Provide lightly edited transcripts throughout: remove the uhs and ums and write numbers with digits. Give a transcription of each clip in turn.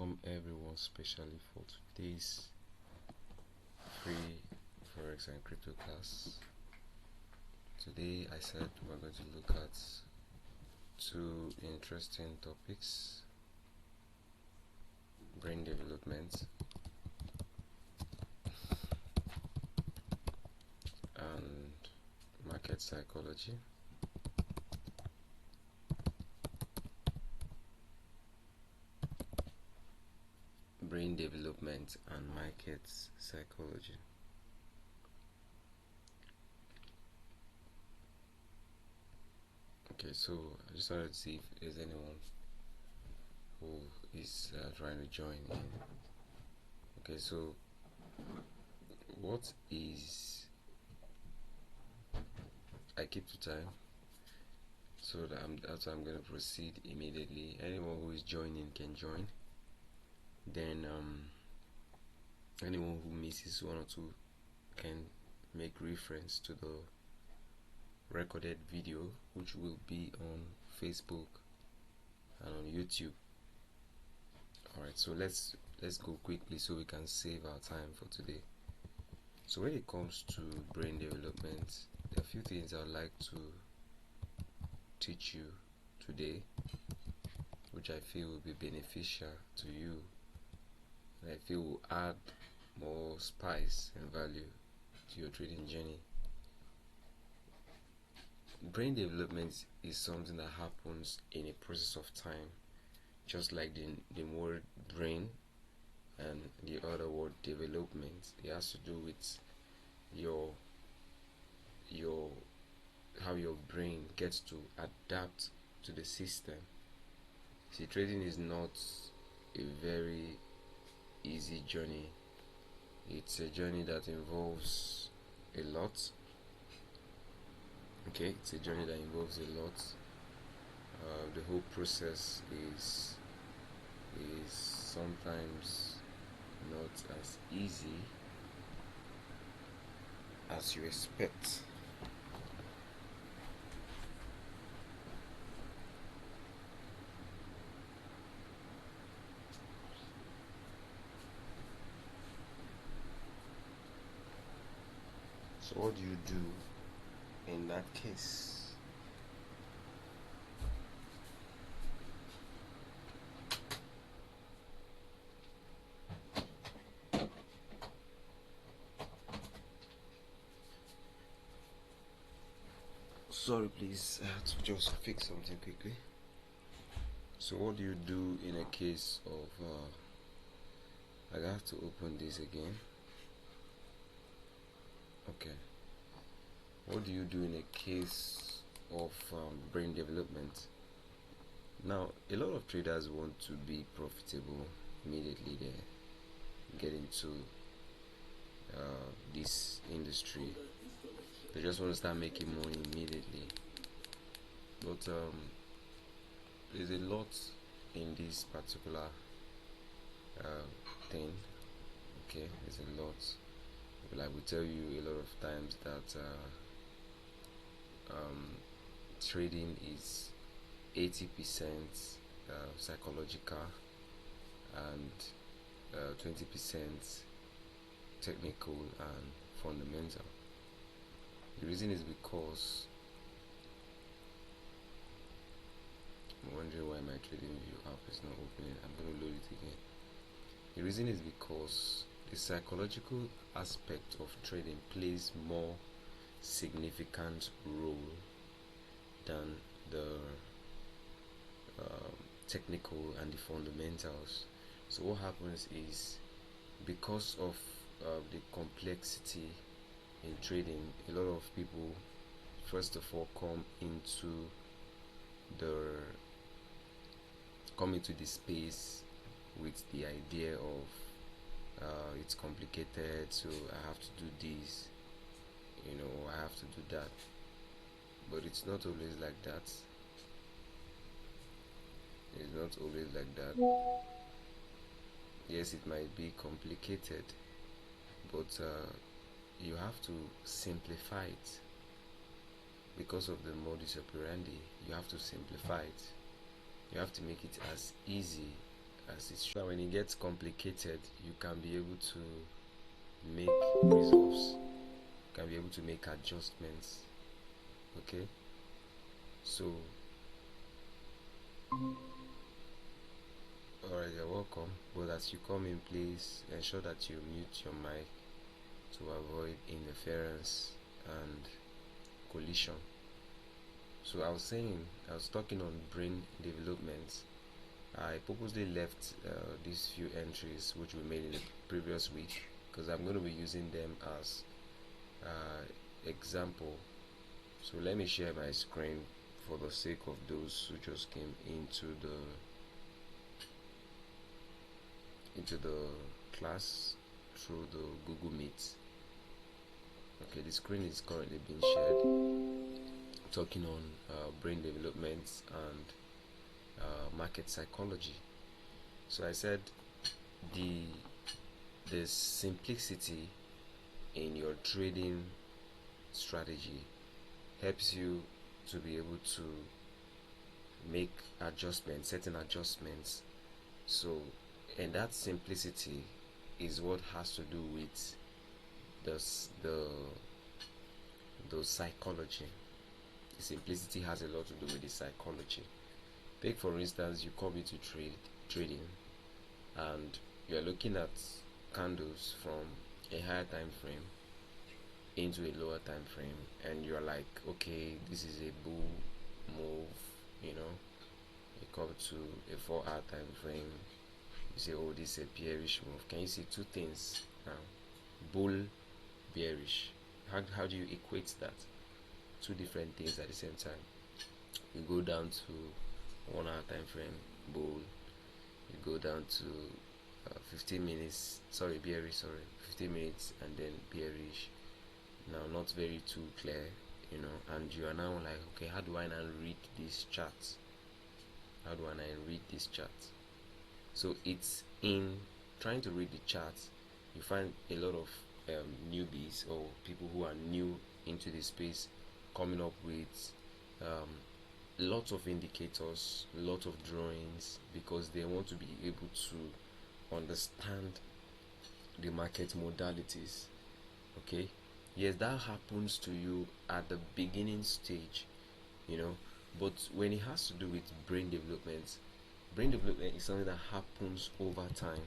welcome everyone, especially for today's free Forex and crypto class. Today I said we're going to look at two interesting topics: brain development and market psychology. Brain development and market psychology. Okay, so I just wanted to see if there's anyone who is trying to join in. Okay, so what is, I keep to time, so that's why I'm going to proceed immediately. Anyone who is joining can join. Then anyone who misses one or two can make reference to the recorded video, which will be on Facebook and on YouTube. Alright, so let's go quickly so we can save our time for today. So when it comes to brain development, there are a few things I'd like to teach you today, which I feel will be beneficial to you, and I feel will add more spice and value to your trading journey. Brain development is something that happens in a process of time, just like the word brain and the other word development. It has to do with your how your brain gets to adapt to the system. See, trading is not a very easy journey. It's a journey that involves a lot. Okay, it's a journey that involves a lot. The whole process is sometimes not as easy as you expect. So what do you do in that case? Sorry, please, I had to just fix something quickly. So what do you do in a case of I have to open this again. Okay, what do you do in a case of brain development? Now, a lot of traders want to be profitable immediately. They get into this industry. They just want to start making money immediately. But there's a lot in this particular thing. Okay, there's a lot. But I will tell you a lot of times that trading is 80% psychological and 20% technical and fundamental. The reason is because I'm wondering why my trading view app is not opening. I'm going to load it again. The reason is because the psychological aspect of trading plays more significant role than the technical and the fundamentals. So what happens is, because of the complexity in trading, a lot of people first of all come into the space with the idea of it's complicated, so I have to do this, I have to do that. But it's not always like that. It's not always like that. Yes, it might be complicated, but you have to simplify it. Because of the modus operandi, you have to simplify it. You have to make it as easy as it should. When it gets complicated, you can be able to make resolves, you can be able to make adjustments. Okay, so alright, you're welcome. But as you come in, please ensure that you mute your mic to avoid interference and collision. So I was talking on brain development. I purposely left these few entries which we made in the previous week because I'm going to be using them as example. So let me share my screen for the sake of those who just came into the class through the Google Meet. Okay, the screen is currently being shared, talking on brain development and market psychology. So I said the simplicity in your trading strategy helps you to be able to make adjustments, certain adjustments. So, and that simplicity is what has to do with the psychology. The simplicity has a lot to do with the psychology. Take for instance, you come into trading and you're looking at candles from a higher time frame into a lower time frame, and you're like, okay, this is a bull move, you come to a 4-hour time frame, you say, oh, this is a bearish move. Can you see two things now? Bull, bearish. How do you equate that? Two different things at the same time. You go down to 1-hour time frame, bull. You go down to 15 minutes, bearish, 15 minutes, and then bearish. Now, not very too clear, and you are now like, okay, how do I now read this chart? How do I now read this chart? So it's in trying to read the chart, you find a lot of newbies or people who are new into the space coming up with lots of indicators, lots of drawings, because they want to be able to understand the market modalities. Okay, yes, that happens to you at the beginning stage, but when it has to do with brain development is something that happens over time.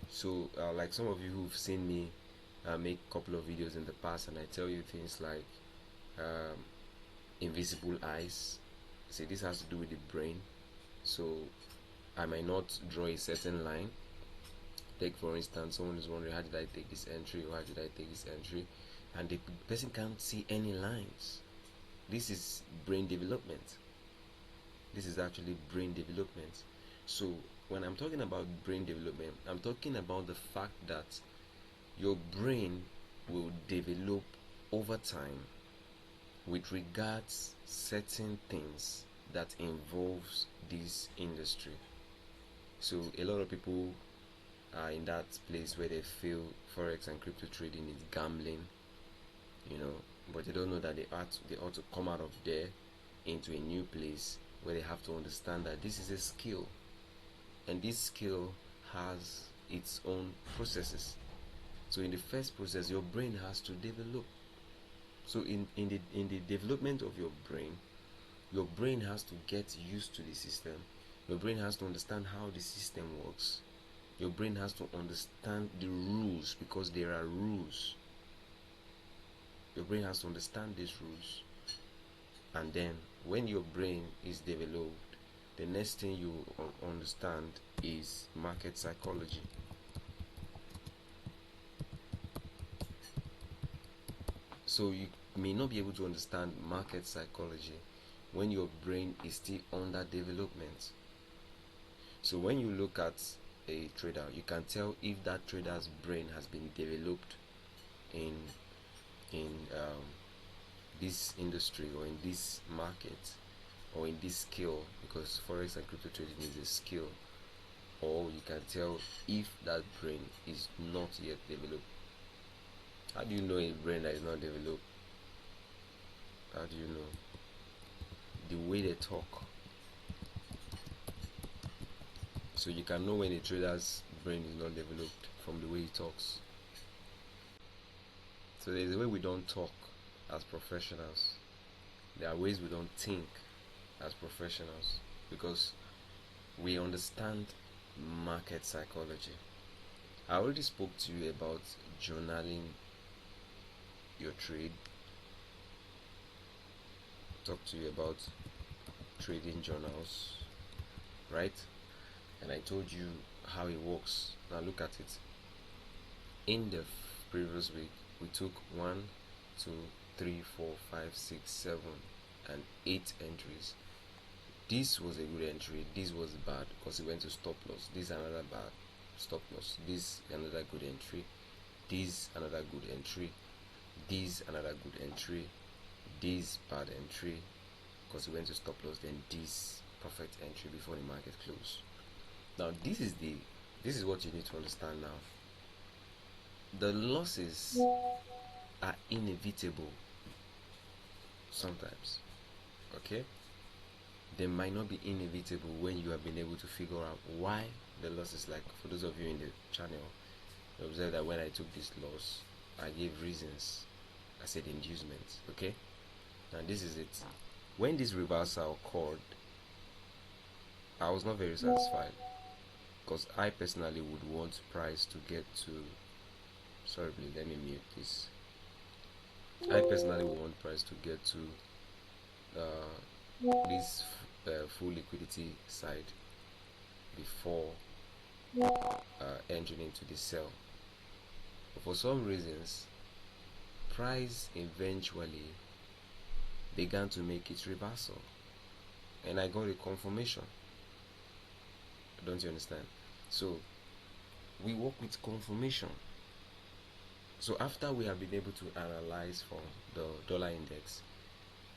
So like some of you who've seen me make a couple of videos in the past, and I tell you things like invisible eyes. See, this has to do with the brain. So I might not draw a certain line. Take for instance, someone is wondering, how did I take this entry, or how did I take this entry, and the person can't see any lines. This is brain development. This is actually brain development. So when I'm talking about brain development, I'm talking about the fact that your brain will develop over time with regards certain things that involves this industry. So a lot of people are in that place where they feel forex and crypto trading is gambling, but they don't know that they ought to come out of there into a new place where they have to understand that this is a skill, and this skill has its own processes. So in the first process, your brain has to develop. So in the development of your brain has to get used to the system. Your brain has to understand how the system works. Your brain has to understand the rules, because there are rules. Your brain has to understand these rules. And then when your brain is developed, the next thing you understand is market psychology. So you may not be able to understand market psychology when your brain is still under development. So when you look at a trader, you can tell if that trader's brain has been developed in this industry, or in this market, or in this skill, because forex and crypto trading is a skill. Or you can tell if that brain is not yet developed. How do you know a brain that is not developed? How do you know? The way they talk. So you can know when a trader's brain is not developed from the way he talks. So there's a way we don't talk as professionals. There are ways we don't think as professionals because we understand market psychology. I already spoke to you about journaling your trade. Talked to you about trading journals, right? And I told you how it works. Now look at it. In the previous week, we took 1, 2, 3, 4, 5, 6, 7, and 8 entries. This was a good entry. This was bad because it went to stop loss. This another bad stop loss. This another good entry. This another good entry. This another good entry. This bad entry because it went to stop loss. Then this perfect entry before the market closed. Now this is what you need to understand now. The losses are inevitable sometimes. Okay? They might not be inevitable when you have been able to figure out why the loss is. Like for those of you in the channel, you observe that when I took this loss, I gave reasons. I said inducement. Okay? Now this is it. When this reversal occurred, I was not very satisfied because I personally would want price to get to. Sorry, please let me mute this. I personally would want price to get to this full liquidity side before entering into the sell. But for some reasons, price eventually began to make its reversal, and I got a confirmation. Don't you understand? So we work with confirmation. So after we have been able to analyze from the dollar index,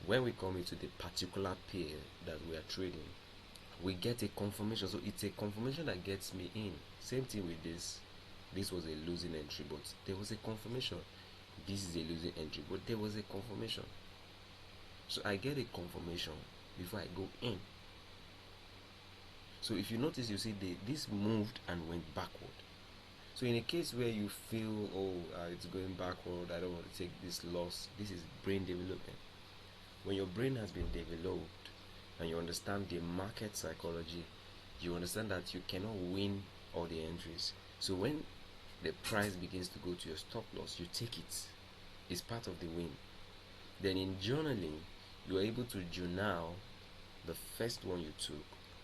when we come into the particular pair that we are trading, we get a confirmation. So it's a confirmation that gets me in. Same thing with this. This was a losing entry, but there was a confirmation. This is a losing entry, but there was a confirmation. So I get a confirmation before I go in. So if you notice, you see this moved and went backward. So in a case where you feel, it's going backward, I don't want to take this loss, this is brain development. When your brain has been developed and you understand the market psychology, you understand that you cannot win all the entries. So when the price begins to go to your stop loss, you take it. It's part of the win. Then in journaling, you are able to journal the first one you took,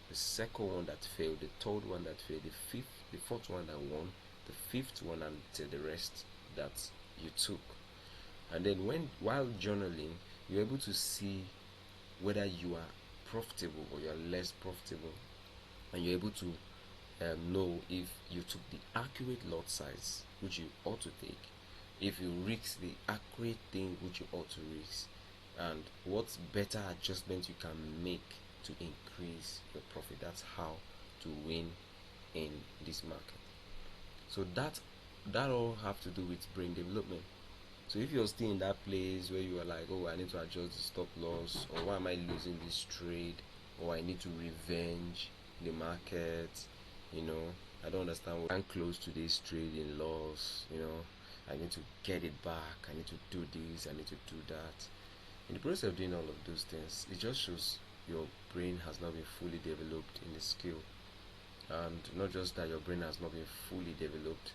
the second one that failed, the third one that failed, the fourth one that won, the fifth one, until the rest that you took. And then while journaling, you're able to see whether you are profitable or you are less profitable, and you're able to know if you took the accurate lot size which you ought to take, if you risk the accurate thing which you ought to risk, and what better adjustment you can make to increase your profit. That's how to win in this market. So that all have to do with brain development. So if you're still in that place where you are like, I need to adjust the stop loss, or why am I losing this trade, or I need to revenge the market, I don't understand why I'm close to this trade in loss, I need to get it back, I need to do this, I need to do that. In the process of doing all of those things, it just shows your brain has not been fully developed in the skill. And not just that your brain has not been fully developed,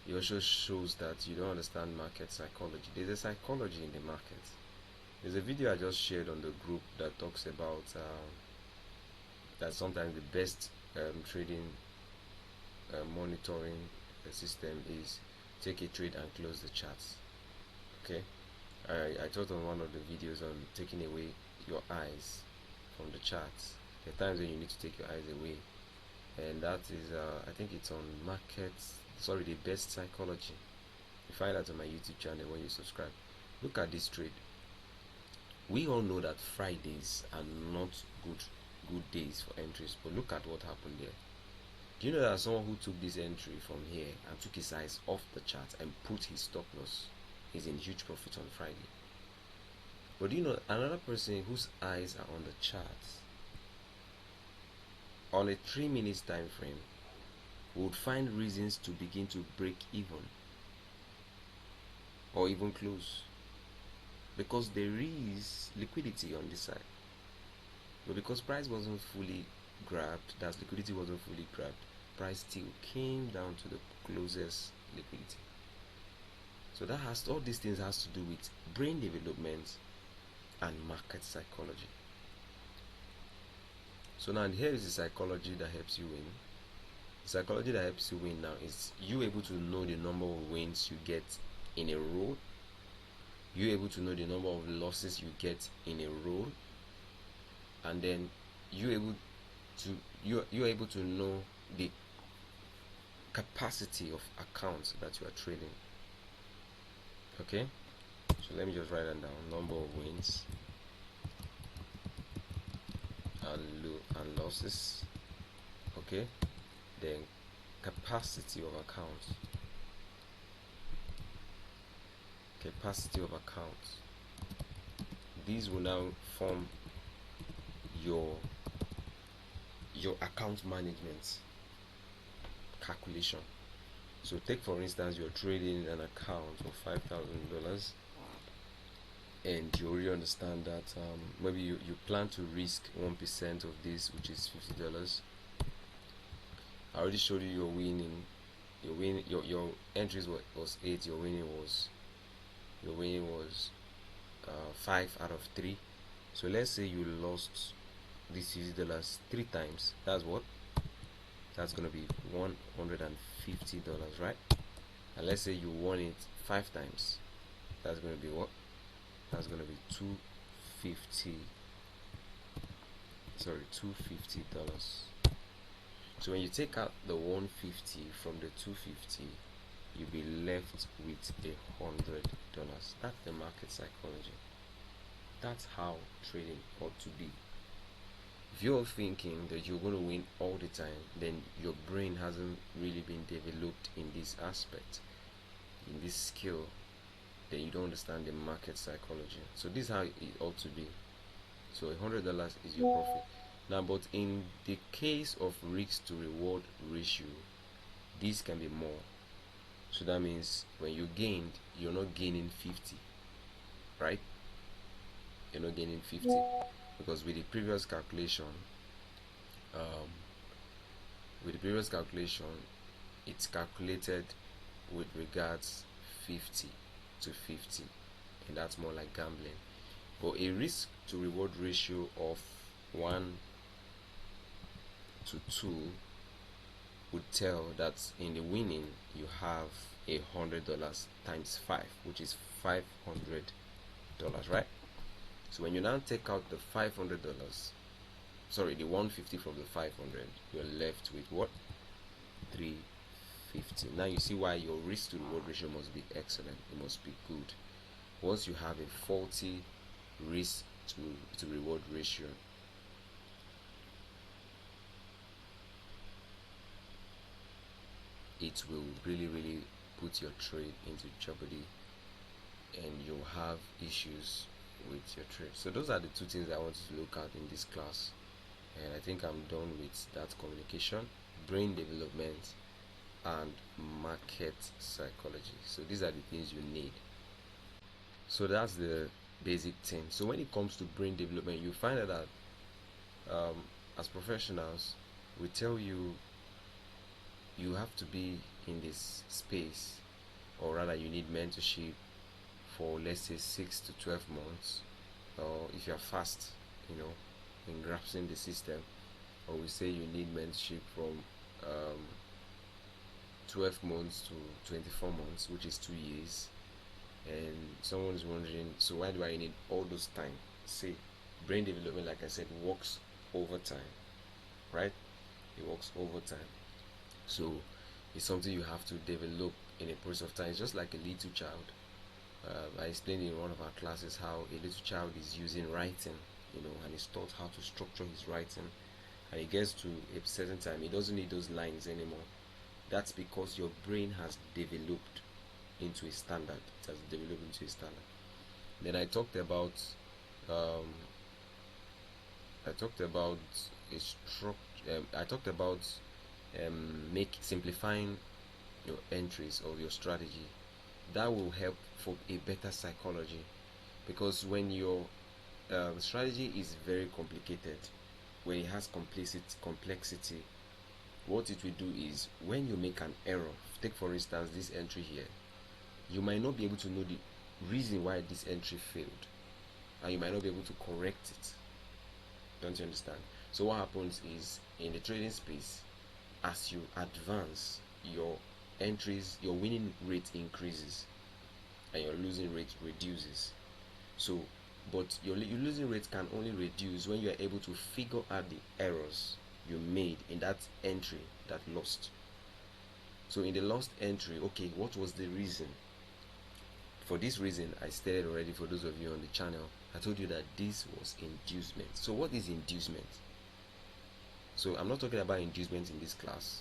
it also shows that you don't understand market psychology. There's a psychology in the market. There's a video I just shared on the group that talks about that sometimes the best trading monitoring system is take a trade and close the charts. Okay, I taught on one of the videos on taking away your eyes from the charts. There are times when you need to take your eyes away, and that is I think it's on the best psychology. You find that on my YouTube channel when you subscribe. Look at this trade. We all know that Fridays are not good days for entries, but look at what happened there. Do you know that someone who took this entry from here and took his eyes off the chart and put his stop loss is in huge profit on Friday? But do you know another person whose eyes are on the charts on a 3 minutes time frame we would find reasons to begin to break even or even close, because there is liquidity on this side. But because price wasn't fully grabbed, that liquidity wasn't fully grabbed, price still came down to the closest liquidity. So that has, all these things has to do with brain development and market psychology. So now here is the psychology that helps you win. The psychology that helps you win now is you able to know the number of wins you get in a row. You able to know the number of losses you get in a row, and then you're able to know the capacity of accounts that you are trading. Okay, so let me just write that down: number of wins and losses. Okay, then capacity of accounts. Capacity of accounts. These will now form your account management calculation. So take for instance, you're trading an account of $5,000, and you already understand that maybe you plan to risk 1% of this, which is $50. I already showed you your winning. Your entries was 8. Your winning was 5 out of 3. So let's say you lost this $50 3 times. That's what? That's gonna be $150, right? And let's say you won it 5 times. That's gonna be what? That's gonna be $250. So when you take out the 150 from the 250, you'll be left with $100. That's the market psychology. That's how trading ought to be. If you're thinking that you're going to win all the time, then your brain hasn't really been developed in this aspect, in this skill, then you don't understand the market psychology. So this is how it ought to be. So $100 is your profit. Now, but in the case of risk to reward ratio, this can be more. So that means when you gained, you're not gaining 50, right? You're not gaining 50, because with the previous calculation, it's calculated with regards 50 to 50, and that's more like gambling. But a risk to reward ratio of 1 to 2 would tell that in the winning you have $100 times 5, which is $500, right? So when you now take out the $500, sorry, the 150 from the 500, you're left with what? 350. Now you see why your risk to reward ratio must be excellent. It must be good. Once you have a faulty risk to reward ratio, it will really put your trade into jeopardy, and you'll have issues with your trade. So those are the two things I wanted to look at in this class, and I think I'm done with that: communication, brain development, and market psychology. So these are the things you need. So that's the basic thing. So when it comes to brain development, you find out that as professionals, we tell you you have to be in this space, or rather you need mentorship for, let's say, 6 to 12 months, or if you're fast, in grasping the system, or we say you need mentorship from 12 months to 24 months, which is 2 years. And someone's wondering, so why do I need all those time? See, brain development, like I said, works over time, right? It works over time. So it's something you have to develop in a process of time. It's just like a little child. I explained in one of our classes how a little child is using writing, and he's taught how to structure his writing, and it gets to a certain time, he doesn't need those lines anymore. That's because your brain has developed into a standard. It has developed into a standard. Then I talked about make simplifying your entries or your strategy. That will help for a better psychology, because when your strategy is very complicated, when it has complexity, what it will do is when you make an error, take for instance this entry here, you might not be able to know the reason why this entry failed, and you might not be able to correct it. Don't you understand? So what happens is, in the trading space, as you advance, your entries, your winning rate increases and your losing rate reduces. So but your losing rate can only reduce when you are able to figure out the errors you made in that entry that lost. So in the lost entry, okay, what was the reason? For this reason, I stated already, for those of you on the channel, I told you that this was inducement. So what is inducement? So I'm not talking about inducement in this class,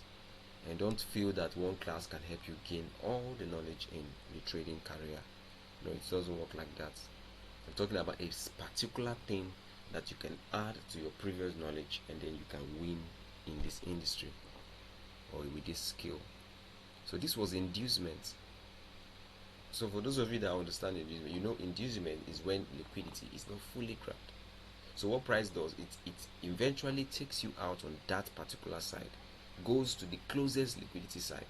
and don't feel that one class can help you gain all the knowledge in the trading career. No, it doesn't work like that. I'm talking about a particular thing that you can add to your previous knowledge, and then you can win in this industry or with this skill. So this was inducement. So for those of you that understand inducement, you know inducement is when liquidity is not fully grabbed. So what price does, it eventually takes you out on that particular side, goes to the closest liquidity side,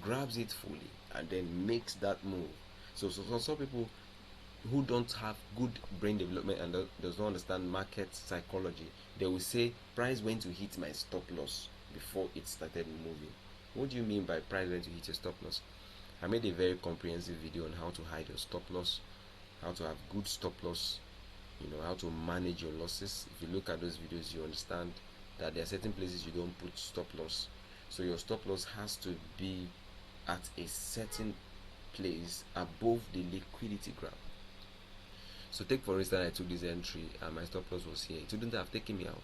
grabs it fully, and then makes that move. So some people who don't have good brain development and does not understand market psychology, they will say price went to hit my stop loss before it started moving. What do you mean by price went to hit your stop loss? I made a very comprehensive video on how to hide your stop loss, how to have good stop loss, how to manage your losses. If you look at those videos, you understand that there are certain places you don't put stop loss. So your stop loss has to be at a certain place above the liquidity graph. So take for instance, I took this entry and my stop loss was here. It wouldn't have taken me out.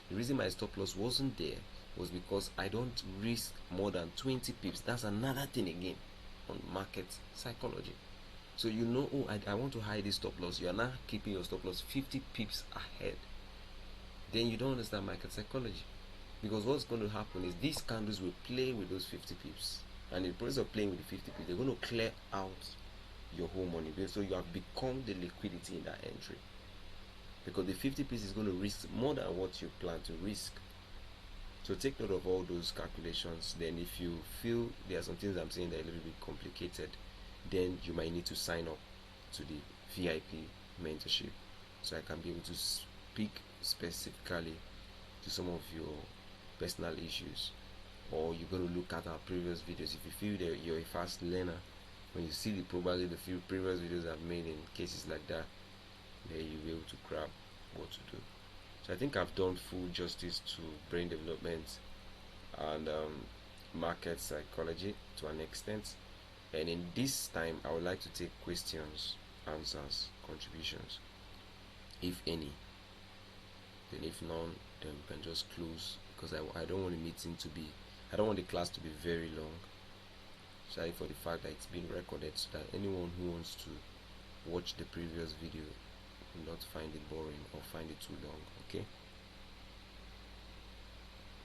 The reason my stop loss wasn't there was because I don't risk more than 20 pips. That's another thing again on market psychology. So oh, I want to hide this stop loss. You are now keeping your stop loss 50 pips ahead. Then you don't understand market psychology. Because what's going to happen is these candles will play with those 50 pips. And in the process of playing with the 50 pips, they're going to clear out your whole money. So you have become the liquidity in that entry, because the 50 pips is going to risk more than what you plan to risk. So take note of all those calculations. Then if you feel there are some things I'm saying that are a little bit complicated, then you might need to sign up to the VIP mentorship, so I can be able to speak specifically to some of your personal issues. Or you're going to look at our previous videos. If you feel that you're a fast learner, when you see probably the few previous videos I've made in cases like that, then you'll be able to grab what to do. So I think I've done full justice to brain development and market psychology to an extent. And in this time, I would like to take questions, answers, contributions, if any. Then if none, then we can just close, because I don't want the meeting to be, I don't want the class to be very long. Sorry for the fact that it's been recorded, so that anyone who wants to watch the previous video will not find it boring or find it too long. Okay,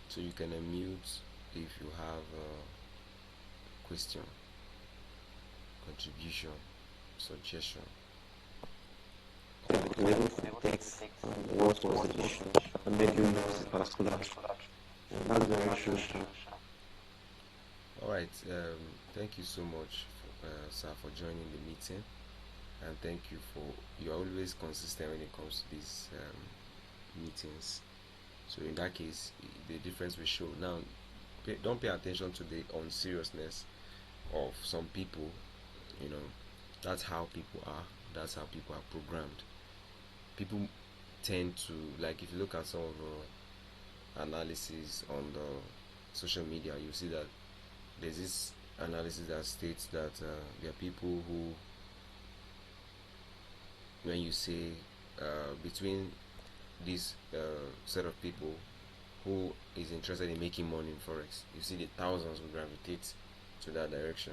so you can unmute if you have a question, contribution, suggestion. What was the issue and made you lose the particular? That's very true. Alright, thank you so much, sir, for joining the meeting, and thank you for, you're always consistent when it comes to these meetings. So in that case, the difference will show. Now, don't pay attention to the unseriousness of some people. That's how people are. That's how people are programmed. People tend to, like, if you look at some of the analysis on the social media, you see that there's this analysis that states that there are people who, when you say between this set of people who is interested in making money in Forex, you see the thousands will gravitate to that direction.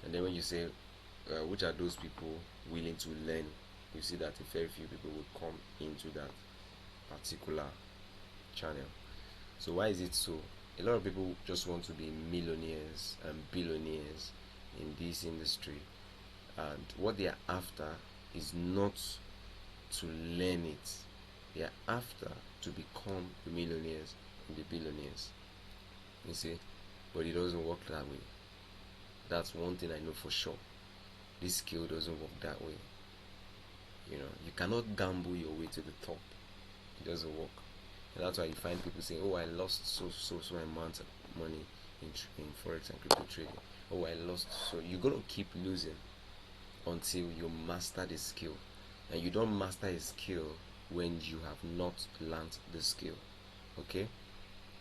And then when you say which are those people willing to learn, you see that a very few people will come into that particular channel. So why is it so? a lot of people just want to be millionaires and billionaires in this industry, and what they are after is not to learn it. They are after to become the millionaires and the billionaires. You see, but it doesn't work that way. That's one thing I know for sure. This skill doesn't work that way. You know, you cannot gamble your way to the top. It doesn't work. And that's why you find people saying, "Oh, I lost so amount of money in forex and crypto trading. Oh, I lost." So you're gonna keep losing until you master the skill, and you don't master a skill when you have not learned the skill. Okay.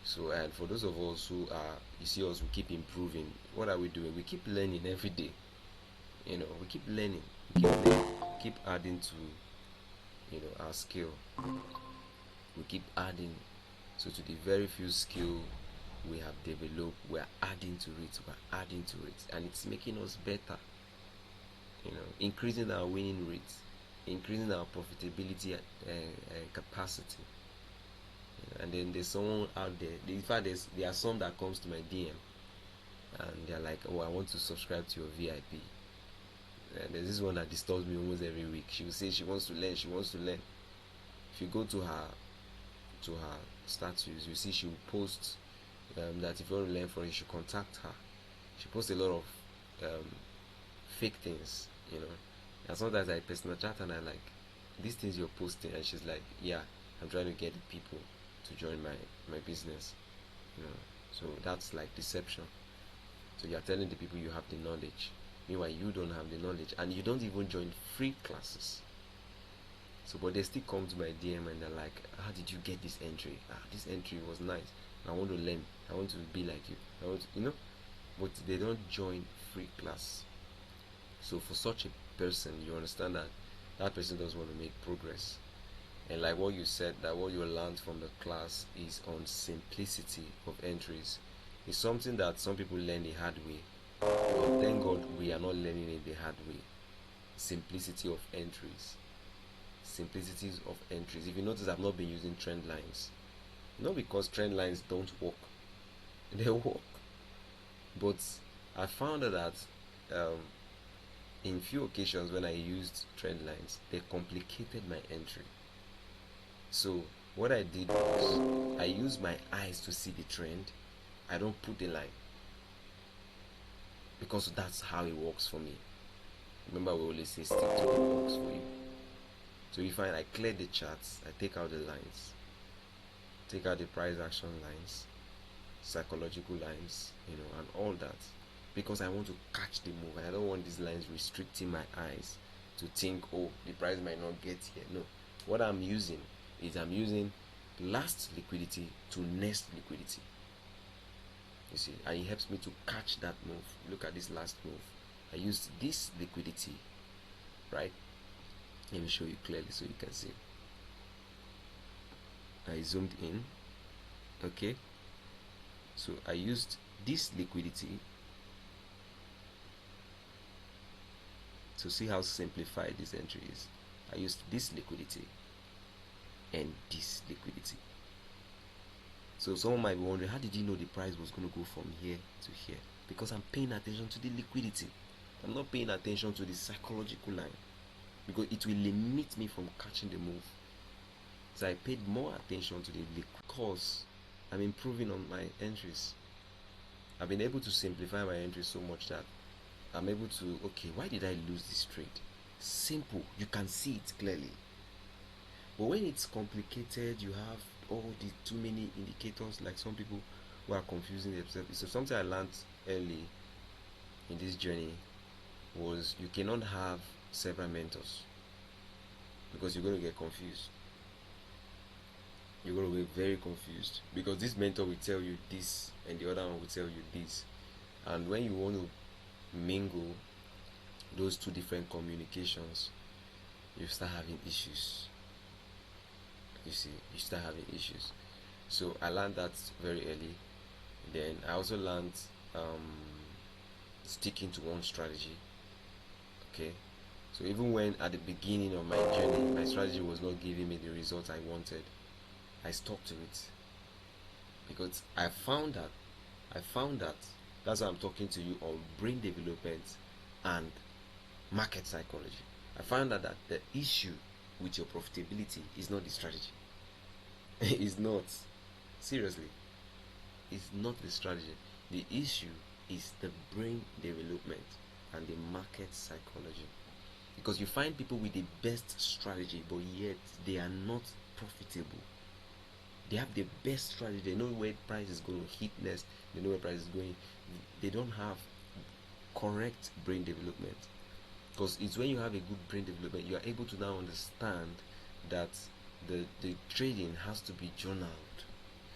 So, and for those of us who are, you see us, we keep improving. What are we doing? We keep learning every day. You know, we keep learning, keep adding to, our skill. We keep adding. So to the very few skill we have developed, we're adding to it. We're adding to it, and it's making us better. You know, increasing our winning rates, increasing our profitability capacity. And then there's someone out there. In fact, there are some that comes to my DM, and they're like, "Oh, I want to subscribe to your VIP." And there's this one that disturbs me almost every week. She will say she wants to learn. She wants to learn. If you go to her status, you see she will post that if you want to learn from her, you should contact her. She posts a lot of fake things, you know. And sometimes I personal chat and I like, these things you're posting, and she's like, "Yeah, I'm trying to get the people to join my business." You know, so that's like deception. So you're telling the people you have the knowledge, meanwhile you don't have the knowledge, and you don't even join free classes. So but they still come to my DM and they're like, "How did you get this entry? This entry was nice. I want to learn. I want to be like you. I want to, but they don't join free class." So for such a person, you understand that that person doesn't want to make progress. And like what you said, that what you learned from the class is on simplicity of entries. It's something that some people learn the hard way. But thank God we are not learning it the hard way. Simplicity of entries. Simplicities of entries. If you notice, I've not been using trend lines. Not because trend lines don't work. They work. But I found that in few occasions when I used trend lines, they complicated my entry. So what I did was I used my eyes to see the trend. I don't put the line, because that's how it works for me. Remember, we always say stick to what works for you. So you find I clear the charts, I take out the lines, take out the price action lines, psychological lines, and all that, because I want to catch the move. I don't want these lines restricting my eyes to think, "Oh, the price might not get here." No, what I'm using is I'm using last liquidity to next liquidity. You see, and it helps me to catch that move. Look at this last move. I used this liquidity, right? Let me show you clearly so you can see. I zoomed in. Okay, so I used this liquidity to see how simplified this entry is. I used this liquidity and this liquidity. So someone might be wondering, how did you know the price was going to go from here to here? Because I'm paying attention to the liquidity. I'm not paying attention to the psychological line, because it will limit me from catching the move. So I paid more attention to the liquidity because I'm improving on my entries. I've been able to simplify my entries so much that I'm able to, okay, why did I lose this trade? Simple, you can see it clearly. But when it's complicated, you have all the too many indicators, like some people who are confusing themselves. So something I learned early in this journey was you cannot have several mentors, because you're going to get confused. You're going to get very confused, because this mentor will tell you this and the other one will tell you this. And when you want to mingle those two different communications, you start having issues. You see, you start having issues. So I learned that very early. Then I also learned sticking to one strategy. Okay, so even when at the beginning of my journey my strategy was not giving me the results I wanted, I stuck to it. because I found that that's why I'm talking to you on brain development and market psychology. I found out that the issue with your profitability is not the strategy. It's not. Seriously, it's not the strategy. The issue is the brain development and the market psychology. Because you find people with the best strategy, but yet they are not profitable. They have the best strategy. They know where price is going to hit next. They know where price is going. They don't have correct brain development. Because it's when you have a good brain development, you are able to now understand that the trading has to be journaled.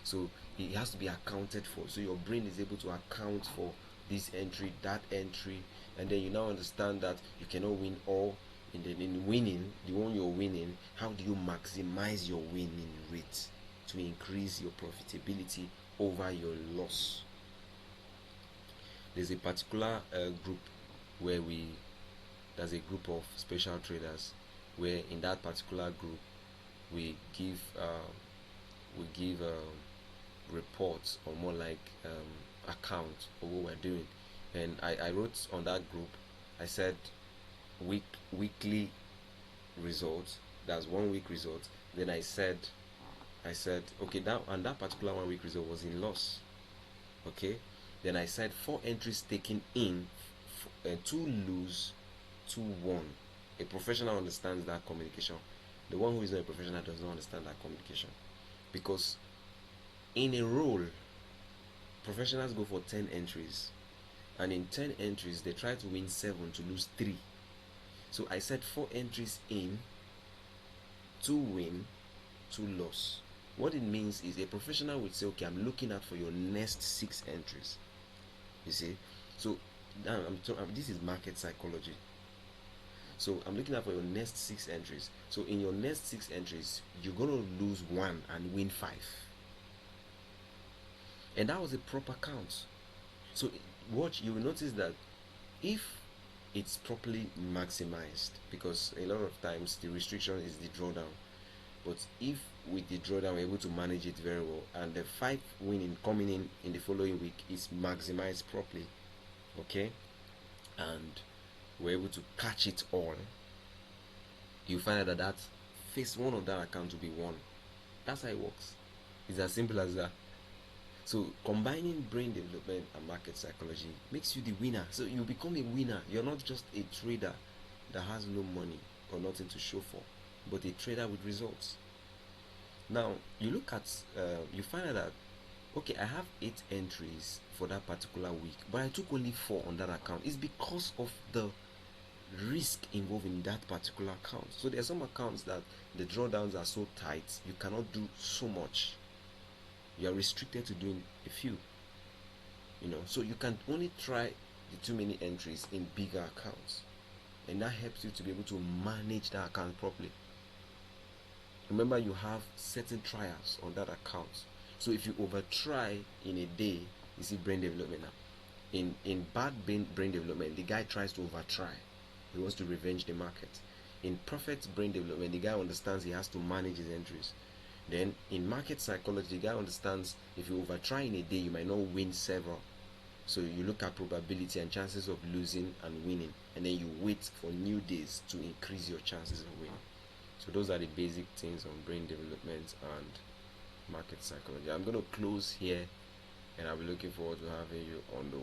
So it has to be accounted for. So your brain is able to account for this entry, that entry, and then you now understand that you cannot win all. And then in winning, the one you're winning, how do you maximize your winning rate to increase your profitability over your loss? There's a particular group where there's a group of special traders where in that particular group we give reports, or more like accounts of what we're doing. And I wrote on that group, I said weekly results, that's 1 week result. Then I said okay, that and that particular 1 week result was in loss. Okay, then I said 4 entries taken in, 2 lose, 2 won. A professional understands that communication. The one who is not a professional does not understand that communication, because in a role, professionals go for 10 entries, and in 10 entries they try to win 7 to lose 3. So I said 4 entries in, 2 win, 2 loss. What it means is a professional would say, okay, I'm looking at for your next 6 entries. You see, so now this is market psychology. So I'm looking at for your next 6 entries. So in your next 6 entries, you're gonna lose 1 and win 5. And that was a proper count. So watch, you will notice that if it's properly maximized, because a lot of times the restriction is the drawdown, but if with the drawdown we're able to manage it very well, and the 5 winning coming in the following week is maximized properly, okay, and we're able to catch it all, you find out that phase 1 of that account will be won. That's how it works. It's as simple as that. So combining brain development and market psychology makes you the winner. So you become a winner. You're not just a trader that has no money or nothing to show for, but a trader with results. Now you look at, you find out that okay, I have 8 entries for that particular week, but I took only 4 on that account. It's because of the risk involved in that particular account. So there are some accounts that the drawdowns are so tight, you cannot do so much. You are restricted to doing a few. So you can only try the too many entries in bigger accounts, and that helps you to be able to manage that account properly. Remember, you have certain trials on that account. So if you over try in a day, you see brain development now. In bad brain development, the guy tries to over try. He wants to revenge the market. In perfect brain development, the guy understands he has to manage his entries. Then in market psychology, the guy understands if you over try in a day, you might not win several. So you look at probability and chances of losing and winning, and then you wait for new days to increase your chances of winning. So those are the basic things on brain development and market psychology. I'm going to close here, and I'll be looking forward to having you on the